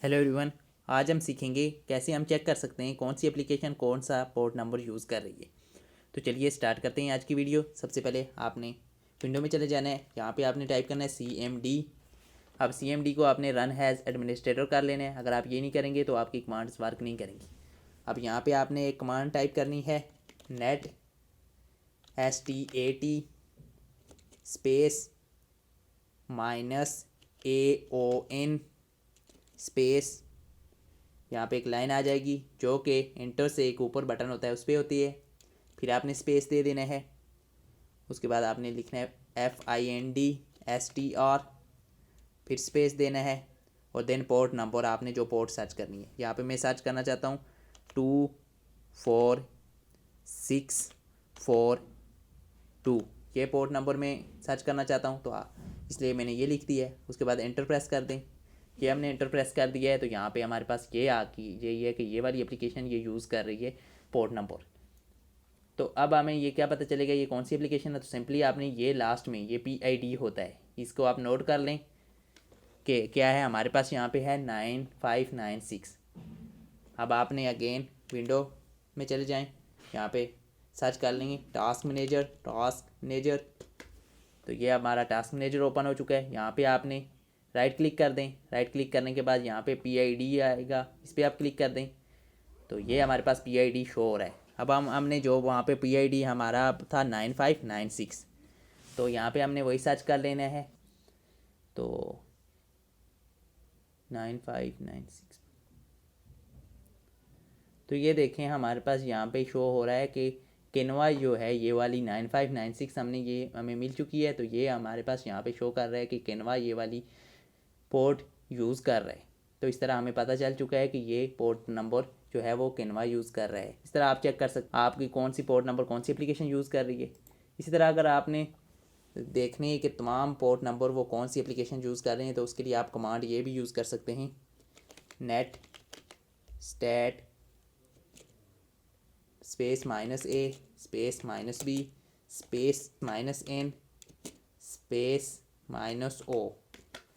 Hello everyone. आज हम सीखेंगे कैसे हम चेक कर सकते हैं कौन सी एप्लीकेशन कौन सा पोर्ट नंबर यूज़ कर रही है। तो चलिए स्टार्ट करते हैं आज की वीडियो। सबसे पहले आपने विंडो में चले जाना है। यहाँ पे आपने टाइप करना है CMD। अब CMD को आपने रन हैज़ एडमिनिस्ट्रेटर कर लेना है। अगर आप ये नहीं करेंगे तो आपकी कमांड्स वर्क नहीं करेंगी। अब यहाँ पे आपने एक कमांड टाइप करनी है net STAT space -AON space. यहाँ पे एक लाइन आ जाएगी जो कि इंटर से एक ऊपर बटन होता है उस पर होती है। फिर आपने स्पेस दे देना है। उसके बाद आपने लिखना है FINDSTR, फिर स्पेस देना है और देन पोर्ट नंबर आपने जो पोर्ट सर्च करनी है। यहाँ पे मैं सर्च करना चाहता हूँ 24642, ये पोर्ट नंबर में सर्च करना चाहता हूँ तो इसलिए मैंने ये लिख दिया है। उसके बाद एंटर प्रेस कर दें। ये हमने एंटर प्रेस कर दिया है तो यहाँ पे हमारे पास ये आ गई, ये है कि ये वाली एप्लीकेशन ये यूज़ कर रही है पोर्ट नंबर। तो अब हमें ये क्या पता चलेगा ये कौन सी एप्लीकेशन है। तो सिंपली आपने ये लास्ट में ये PID होता है, इसको आप नोट कर लें कि क्या है हमारे पास यहाँ पे है 9596। अब आपने अगेन विंडो में चले जाएं, यहाँ पे सर्च कर लेंगे टास्क मैनेजर। तो ये हमारा टास्क मैनेजर ओपन हो चुका है। यहाँ पे आपने राइट क्लिक कर दें। राइट क्लिक करने के बाद यहाँ पे PID आएगा, इस पर आप क्लिक कर दें तो ये हमारे पास PID शो हो रहा है। अब हमने जो वहाँ पे PID हमारा था 9596, तो यहाँ पे हमने वही सर्च कर लेना है। तो 9596, तो ये देखें हमारे पास यहाँ पे शो हो रहा है कि किनवा जो है ये वाली 9596 हमने ये हमें मिल चुकी है। तो ये हमारे पास यहाँ पे शो कर रहा है कि किनवा ये वाली पोर्ट यूज़ कर रहा है। तो इस तरह हमें पता चल चुका है कि ये पोर्ट नंबर जो है वो किनवा यूज़ कर रहा है। इस तरह आप चेक कर सकते आपकी कौन सी पोर्ट नंबर कौन सी एप्लीकेशन यूज़ कर रही है। इसी तरह अगर आपने देखने है कि तमाम पोर्ट नंबर वो कौन सी एप्लीकेशन यूज़ कर रहे हैं तो उसके लिए आप कमांड ये भी यूज़ कर सकते हैं net stat space -A space -B space -N space -O।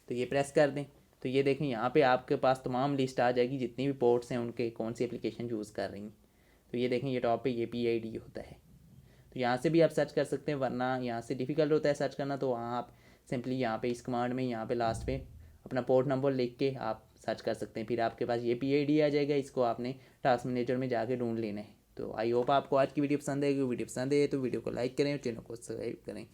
तो ये प्रेस कर दें तो ये देखें यहाँ पे आपके पास तमाम लिस्ट आ जाएगी जितनी भी पोर्ट्स हैं उनके कौन सी एप्लीकेशन यूज़ कर रही हैं। तो ये देखें ये टॉप पे ये PID होता है। तो यहाँ से भी आप सर्च कर सकते हैं, वरना यहाँ से डिफ़िकल्ट होता है सर्च करना तो वहाँ आप सिंपली यहाँ पे इस कमांड में यहाँ पे लास्ट पे अपना पोर्ट नंबर लिख के आप सर्च कर सकते हैं। फिर आपके पास ये PID आ जाएगा, इसको आपने टास्क मैनेजर में जाके ढूंढ लेना है। तो आई होप आपको आज की वीडियो पसंद आएगी। वीडियो पसंद है तो वीडियो को लाइक करें और चैनल को सब्सक्राइब करें।